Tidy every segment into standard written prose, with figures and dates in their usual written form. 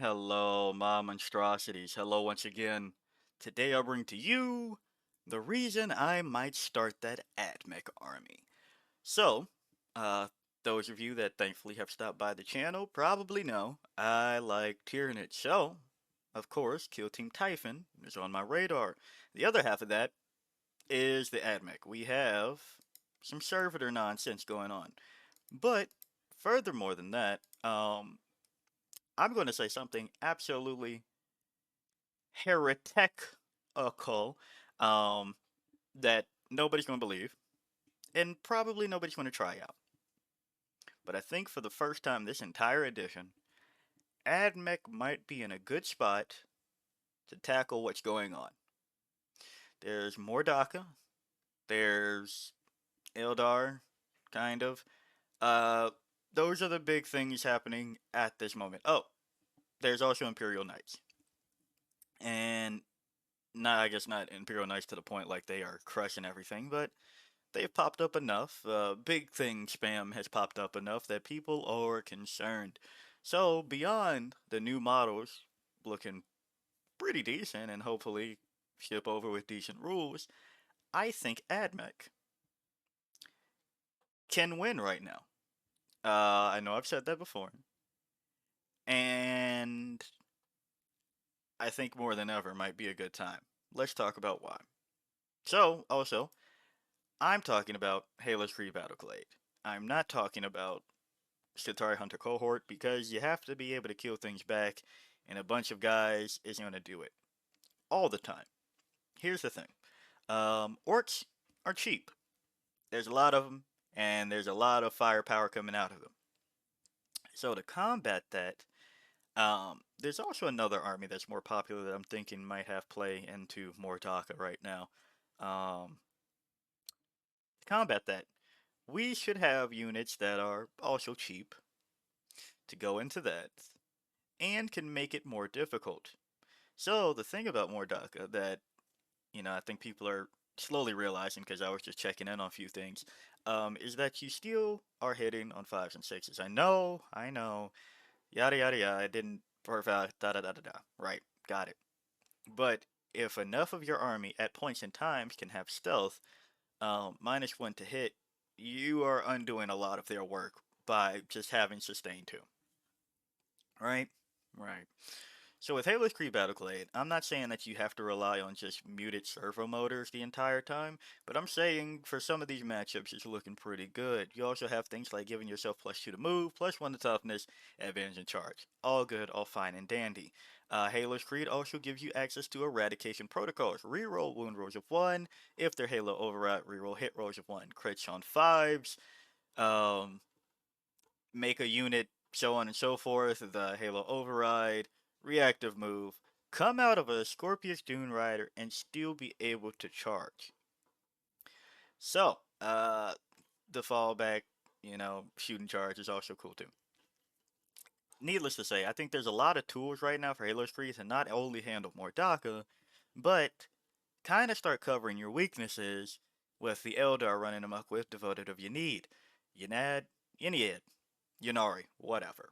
Hello, my monstrosities. Hello once again. Today I bring to you the reason I might start that AdMech army. So, uh, those of you that thankfully have stopped by the channel probably know I like Tyranid. So, of course, Kill Team Typhon is on my radar. The other half of that is the AdMech. We have some servitor nonsense going on. But, furthermore than that, I'm going to say something absolutely heretical um, that nobody's going to believe, and probably nobody's going to try out. But I think for the first time this entire edition, AdMech might be in a good spot to tackle what's going on. There's Mordaka, there's Eldar, kind of. Uh, those are the big things happening at this moment. Oh, there's also Imperial Knights. And not, I guess not Imperial Knights to the point like they are crushing everything, but they've popped up enough. Big thing spam has popped up enough that people are concerned. So beyond the new models looking pretty decent and hopefully ship over with decent rules, I think AdMech can win right now. I know I've said that before, and I think more than ever might be a good time. Let's talk about why. So, also, I'm talking about Haloscreed Battle Clade. I'm not talking about Skitarii Hunter cohort because you have to be able to kill things back, and a bunch of guys isn't going to do it all the time. Here's the thing orcs are cheap. There's a lot of them, and there's a lot of firepower coming out of them. So, to combat that, there's also another army that's more popular that I'm thinking might have play into Mordaka right now. To combat that, we should have units that are also cheap to go into that and can make it more difficult. So the thing about Mordaka that I think people are slowly realizing because I was just checking in on a few things, is that you still are hitting on fives and sixes. I know, yada yada yada. I didn't perfect da da da da da. Right, got it. But if enough of your army at points in times can have stealth, -1 to hit, you are undoing a lot of their work by just having sustain two. Right, right. So with Haloscreed Battleclade, I'm not saying that you have to rely on just muted servo motors the entire time, but I'm saying for some of these matchups it's looking pretty good. You also have things like giving yourself +2 to move, +1 to toughness, advantage in charge. All good, all fine and dandy. Haloscreed also gives you access to eradication protocols. Reroll wound rolls of 1. If they're Halo override, reroll hit rolls of 1. Crits on 5s. Um, make a unit, so on and so forth. The Halo override reactive move, come out of a Scorpius Disintegrator and still be able to charge. So, the fallback, shooting charge is also cool too. Needless to say, I think there's a lot of tools right now for Haloscreed to not only handle Mordaka, but kind of start covering your weaknesses with the Eldar running amok with Devoted of Yanid, Yanad, Yaniad, Yanari, whatever.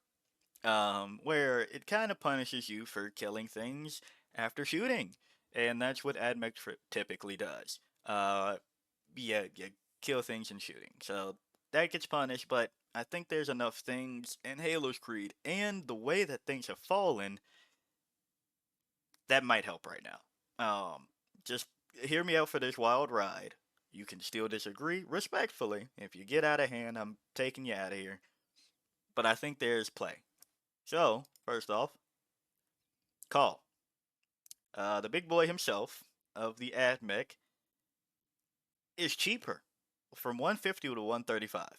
Where it kind of punishes you for killing things after shooting, and that's what AdMech typically does. Yeah, you kill things in shooting, so that gets punished. But I think there's enough things in Haloscreed and the way that things have fallen that might help right now. Just hear me out for this wild ride. You can still disagree respectfully. If you get out of hand, I'm taking you out of here. But I think there's play. So, first off, Cawl. The big boy himself of the AdMech is cheaper from 150 to 135.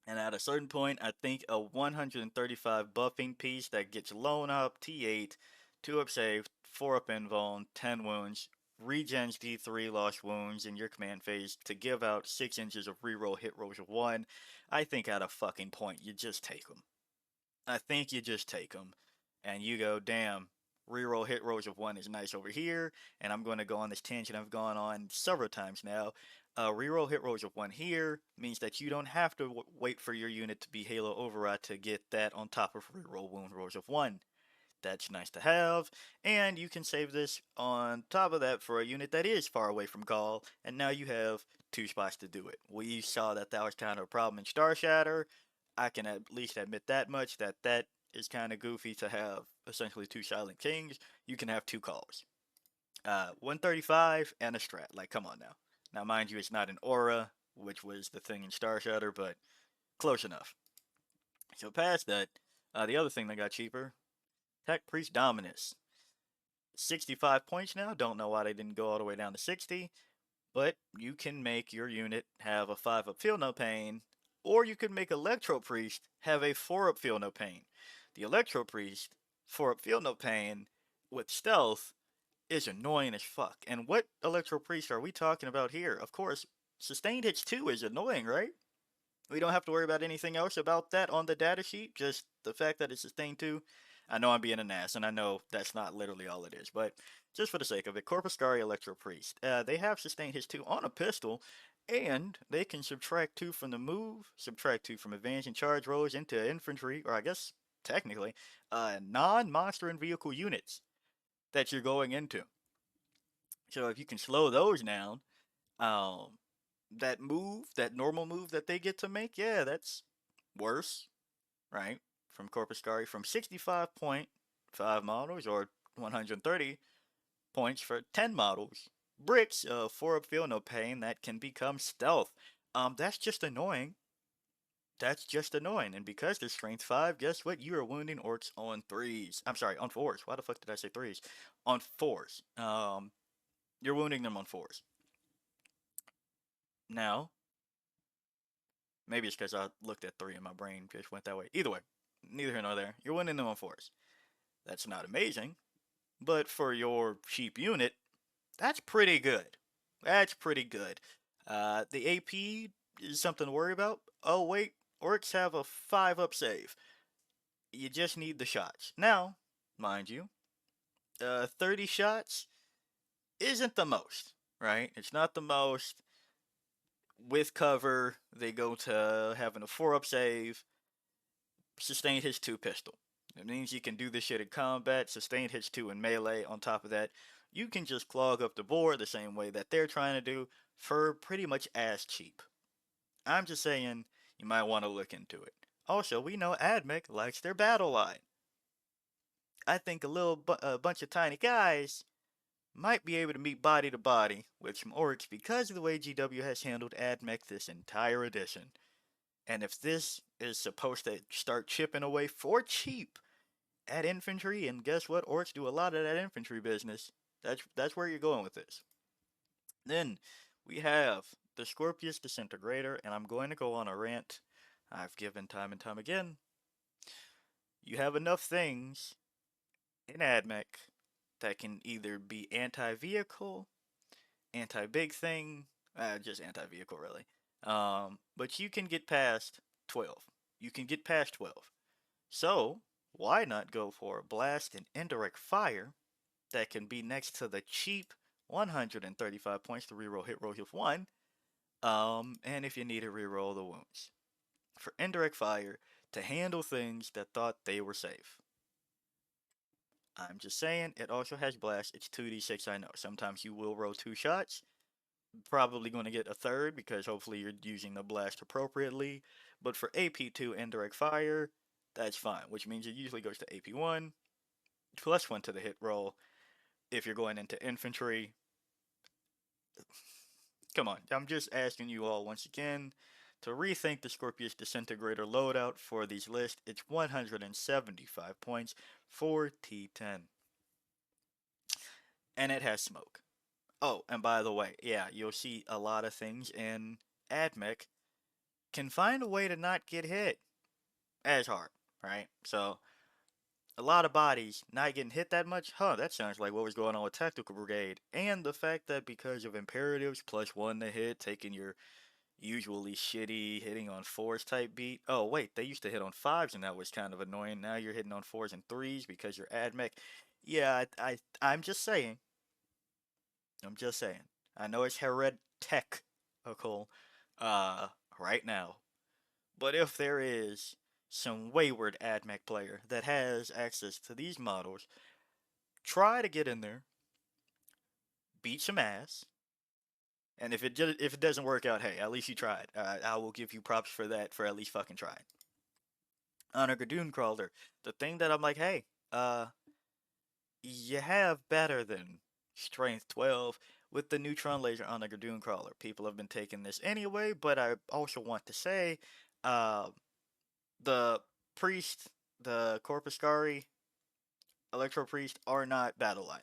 And at a certain point, I think a 135 buffing piece that gets loan up, T8, 2 up save, 4 up invuln, 10 wounds, regens D3 lost wounds in your command phase to give out 6 inches of reroll hit rolls of 1. I think at a fucking point, you just take them. I think you just take them and you go, damn, reroll hit rolls of 1 is nice over here, and I'm going to go on this tangent I've gone on several times now. Reroll hit rolls of 1 here means that you don't have to wait for your unit to be Halo Override to get that on top of reroll wound rolls of 1. That's nice to have, and you can save this on top of that for a unit that is far away from Cawl, and now you have 2 spots to do it. We saw that that was kind of a problem in Star Shatter. I can at least admit that much, that that is kind of goofy to have essentially 2 Silent Kings. You can have 2 Calls. 135 and a strat. Like, come on now. Now, mind you, it's not an aura, which was the thing in Star Shatter, but close enough. So past that, the other thing that got cheaper, Tech Priest Dominus. 65 points now. Don't know why they didn't go all the way down to 60, but you can make your unit have a 5-up Feel No Pain, or you can make Electro-priest have a 4-up Feel No Pain. The Electro-priest 4-up Feel No Pain with stealth is annoying as fuck. And what Electro-priest are we talking about here? Of course, sustained hits 2 is annoying, right? We don't have to worry about anything else about that on the data sheet, just the fact that it's sustained 2. I know I'm being an ass, and I know that's not literally all it is, but just for the sake of it, Corpuscari Electro-priest. They have sustained hits 2 on a pistol, and they can subtract 2 from the move, subtract 2 from advance and charge rolls into infantry, or I guess technically, non-monster and vehicle units that you're going into. So if you can slow those down, um, that move, that normal move that they get to make, yeah, that's worse, right? From Corpuscari, from 65.5 models or 130 points for 10 models. Bricks, 4-up Feel No Pain that can become stealth. That's just annoying. That's just annoying. And because they're strength 5, guess what? You are wounding orcs on 3s. I'm sorry, on 4s. Why the fuck did I say 3s? On 4s. You're wounding them on 4s. Now, maybe it's because I looked at 3 and my brain just went that way. Either way, neither here nor there. You're winning them on 4s. That's not amazing, but for your cheap unit, that's pretty good. That's pretty good. The AP is something to worry about. Oh, wait, orcs have a 5-up save. You just need the shots. Now, mind you, 30 shots isn't the most, right? It's not the most. With cover, they go to having a 4-up save, sustained hits 2 pistol. It means you can do this shit in combat, sustained hits 2 in melee. On top of that, you can just clog up the board the same way that they're trying to do for pretty much as cheap. I'm just saying, you might want to look into it. Also, we know AdMech likes their battle line. I think a bunch of tiny guys might be able to meet body to body with some orcs because of the way GW has handled AdMech this entire edition. And if this is supposed to start chipping away for cheap at infantry, and guess what? Orcs do a lot of that infantry business. That's where you're going with this. Then we have the Scorpius Disintegrator, and I'm going to go on a rant I've given time and time again. You have enough things in AdMech that can either be anti-vehicle, anti-big thing, just anti-vehicle really. But you can get past 12. You can get past 12. So, why not go for a blast and indirect fire that can be next to the cheap 135 points to reroll hit rolls with 1, and if you need to reroll the wounds. For indirect fire to handle things that thought they were safe. I'm just saying, it also has blast. It's 2d6, I know. Sometimes you will roll 2 shots. Probably going to get a third because hopefully you're using the blast appropriately. But for AP2 indirect fire, that's fine, which means it usually goes to AP1, plus 1 to the hit roll. If you're going into infantry, come on, I'm just asking you all once again to rethink the Scorpius Disintegrator loadout for these lists. It's 175 points for T10. And it has smoke. Oh, and by the way, yeah, you'll see a lot of things in AdMech can find a way to not get hit as hard, right? So, a lot of bodies not getting hit that much, that sounds like what was going on with Tactical Brigade. And the fact that because of imperatives, +1 to hit, taking your usually shitty hitting on 4s type beat. Oh, wait, they used to hit on 5s and that was kind of annoying. Now you're hitting on 4s and 3s because you're AdMech. Yeah, I'm just saying. I'm just saying. I know it's heretical right now. But if there is some wayward AdMech player that has access to these models, try to get in there, beat some ass, and if it doesn't work out, hey, at least you tried. I will give you props for that, for at least fucking trying. Onager Dunecrawler, the thing that I'm like, hey, you have better than Strength 12 with the neutron laser Onager Dunecrawler. People have been taking this anyway, but I also want to say, uh, the priest, the Corpuscari, Electro-priest are not battle line,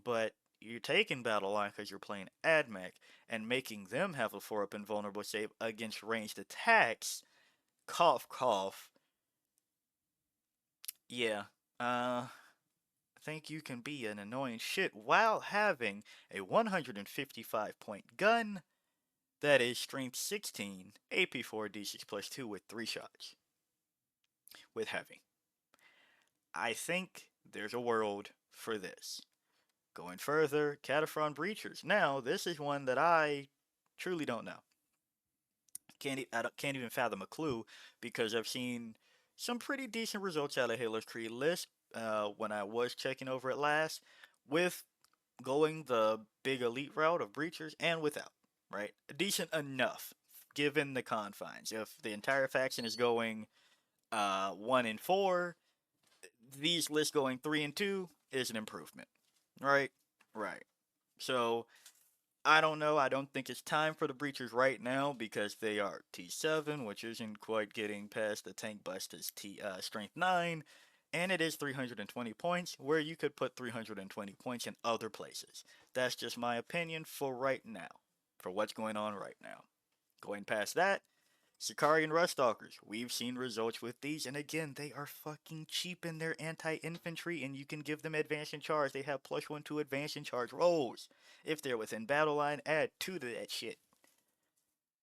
but you're taking battle line because you're playing AdMech and making them have a 4-up invulnerable save against ranged attacks. Cough, cough. Yeah, think you can be an annoying shit while having a 155 point gun that is strength 16, AP4 D6 plus 2 with 3 shots. With heavy. I think there's a world for this. Going further, Cataphren Breachers. Now, this is one that I truly don't know. Can't even fathom a clue because I've seen some pretty decent results out of Haloscreed list when I was checking over it last, with going the big elite route of breachers and without, right? Decent enough given the confines. If the entire faction is going 1 and 4, these lists going 3 and 2 is an improvement, right? Right. So I don't know. I don't think it's time for the breachers right now because they are T7, which isn't quite getting past the tank bust as strength 9, and it is 320 points, where you could put 320 points in other places. That's just my opinion for right now, for what's going on right now. Going past that, Sicarian Ruststalkers. We've seen results with these, and again, they are fucking cheap in their anti-infantry, and you can give them advance and charge. They have +1 to advance and charge rolls. If they're within battle line, add 2 to that shit.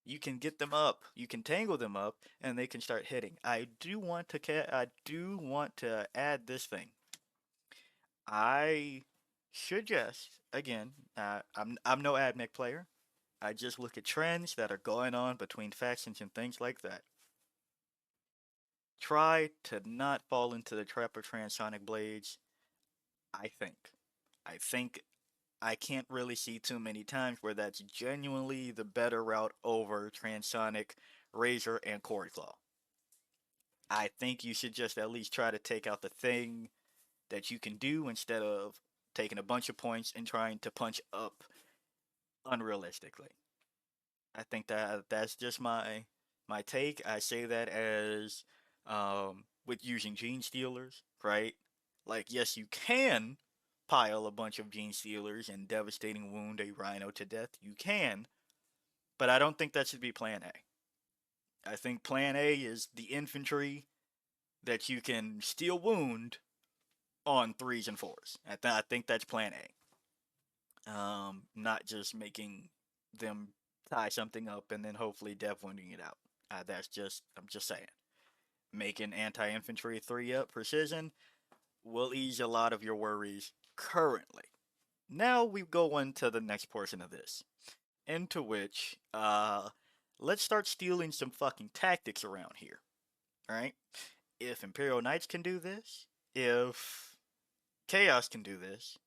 You can get them up, you can tangle them up, and they can start hitting. I do want to add this thing. I suggest again. I'm no AdMech player. I just look at trends that are going on between factions and things like that. Try to not fall into the trap of transonic blades. I think. I think I can't really see too many times where that's genuinely the better route over transonic razor and cord claw. I think you should just at least try to take out the thing that you can do instead of taking a bunch of points and trying to punch up unrealistically. I think that's just my take. I say that as with using gene stealers, right? Like, yes, you can pile a bunch of gene stealers and devastating wound a rhino to death. You can, but I don't think that should be plan A. I think plan A is the infantry that you can steal wound on 3s and 4s. I think that's plan A. Not just making them tie something up and then hopefully dev wounding it out. I'm just saying. Making anti-infantry 3-up precision will ease a lot of your worries currently. Now we go into the next portion of this, into which, let's start stealing some fucking tactics around here, alright? If Imperial Knights can do this, if Chaos can do this,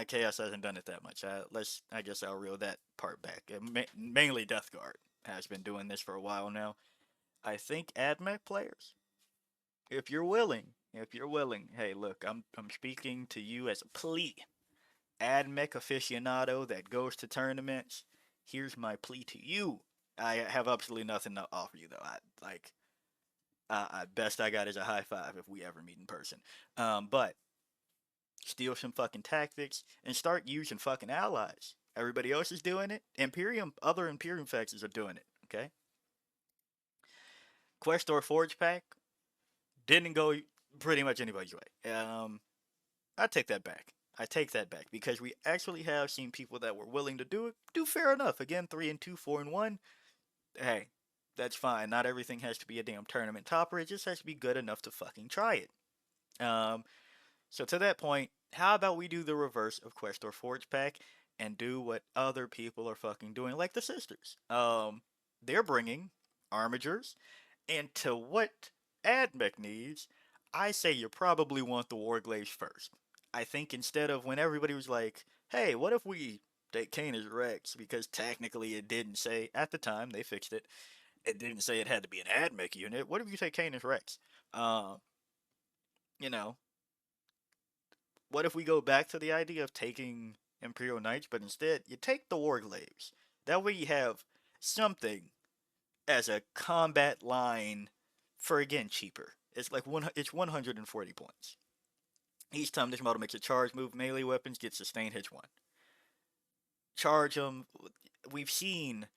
Chaos hasn't done it that much. I guess I'll reel that part back. Mainly Death Guard has been doing this for a while now. I think AdMech players, if you're willing, hey, look, I'm speaking to you as a plea. AdMech aficionado that goes to tournaments. Here's my plea to you. I have absolutely nothing to offer you though. Best I got is a high five if we ever meet in person. But steal some fucking tactics and start using fucking allies. Everybody else is doing it. Other Imperium factions are doing it. Okay. Questor Forge Pack didn't go pretty much anybody's way. I take that back. I take that back because we actually have seen people that were willing to do it. Do fair enough. Again, 3 and 2, 4 and 1. Hey, that's fine. Not everything has to be a damn tournament topper. It just has to be good enough to fucking try it. So to that point, how about we do the reverse of Questor Forge Pack and do what other people are fucking doing, like the sisters. They're bringing Armigers, and to what AdMech needs, I say you probably want the Warglaives first. I think instead of when everybody was like, hey, what if we take Canis Rex? Because technically it didn't say, at the time, they fixed it, it didn't say it had to be an AdMech unit. What if you take Canis Rex? Uh, you know, what if we go back to the idea of taking Imperial Knights, but instead you take the Warglaives? That way you have something as a combat line for again cheaper. It's like it's 140 points. Each time this model makes a charge move, melee weapons get sustained hits one. Charge them. We've seen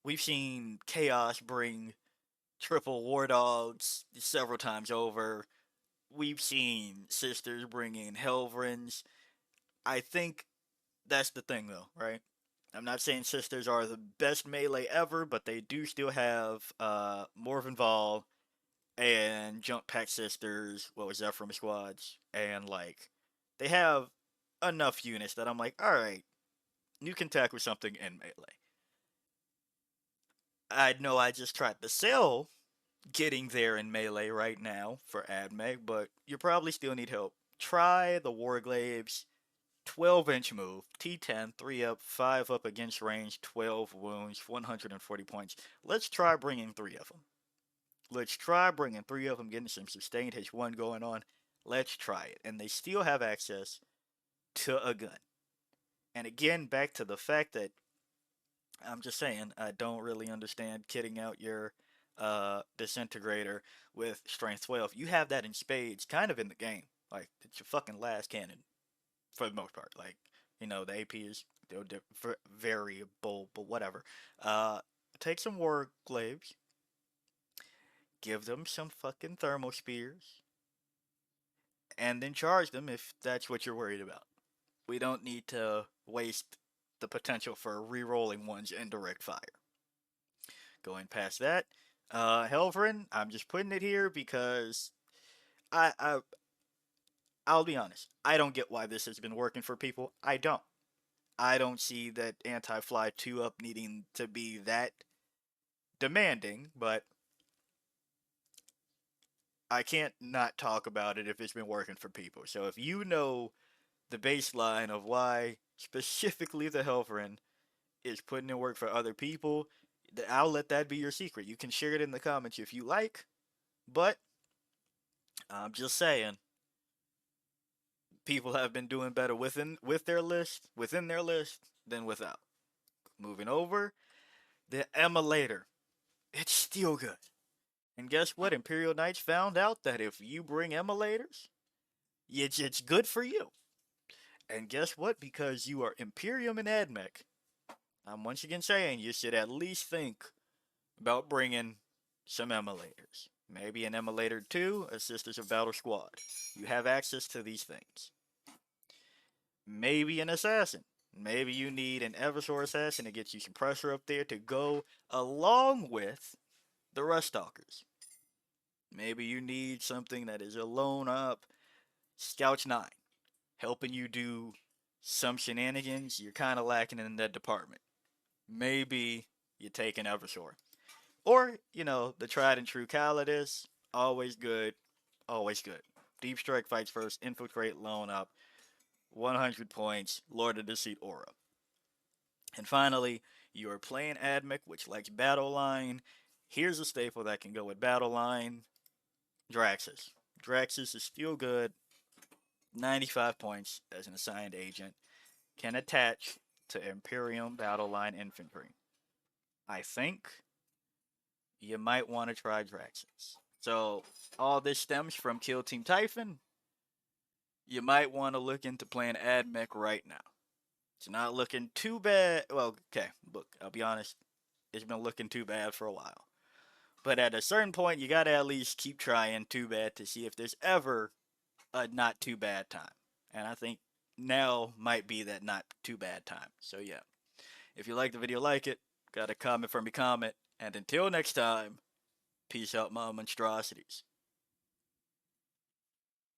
we've seen Chaos bring triple war dogs several times over. We've seen sisters bring in Helvrins. I think that's the thing though, right? I'm not saying sisters are the best melee ever, but they do still have Morven Vol and Jump Pack Sisters, what was that from squads, and like they have enough units that I'm like, all right, you can tackle something in melee. I know I just tried to sell getting there in melee right now for AdMech, but you probably still need help. Try the Warglaives 12-inch move, T10, 3 up, 5 up against range, 12 wounds, 140 points. Let's try bringing 3 of them. Let's try bringing 3 of them, getting some sustained H1 going on. Let's try it. And they still have access to a gun. And again, back to the fact that I'm just saying, I don't really understand kitting out your Disintegrator with Strength 12. You have that in spades, kind of in the game. Like, it's your fucking last cannon, for the most part. Like, the AP is variable, but whatever. Uh, Take some Warglaives, give them some fucking thermal spears, and then charge them if that's what you're worried about. We don't need to waste the potential for re-rolling ones in direct fire. Going past that, Helverin, I'm just putting it here because I, I I'll be honest, I don't get why this has been working for people. I don't. I don't see that anti-fly 2 up needing to be that demanding, but I can't not talk about it if it's been working for people. So if you know the baseline of why specifically the Helverin is putting in work for other people, I'll let that be your secret. You can share it in the comments if you like, but I'm just saying people have been doing better within their list than without. Moving over, the Emulator. It's still good. And guess what? Imperial Knights found out that if you bring emulators, it's good for you. And guess what? Because you are Imperium and AdMech, I'm once again saying you should at least think about bringing some emulators. Maybe an emulator 2, a Sisters of Battle Squad. You have access to these things. Maybe an assassin. Maybe you need an Eversor assassin to get you some pressure up there to go along with the Rust Stalkers. Maybe you need something that is a lone up Scouts 9, helping you do some shenanigans you're kind of lacking in that department. Maybe you take an Eversor. Or, the tried and true Calidus, always good, always good. Deep Strike fights first, infiltrate, lone up, 100 points, Lord of Deceit aura. And finally, you are playing AdMech, which likes Battle Line. Here's a staple that can go with Battle Line, Draxus. Draxus is still good, 95 points as an assigned agent, can attach to Imperium Battle Line Infantry. I think you might want to try Draxus. So, all this stems from Kill Team Typhon. You might want to look into playing AdMech right now. It's not looking too bad. Well, okay, look, I'll be honest. It's been looking too bad for a while. But at a certain point, you gotta at least keep trying too bad to see if there's ever a not too bad time. And I think now might be that not too bad time. So yeah, if you like the video, like it. Got a comment from me, comment. And until next time, peace out, my monstrosities.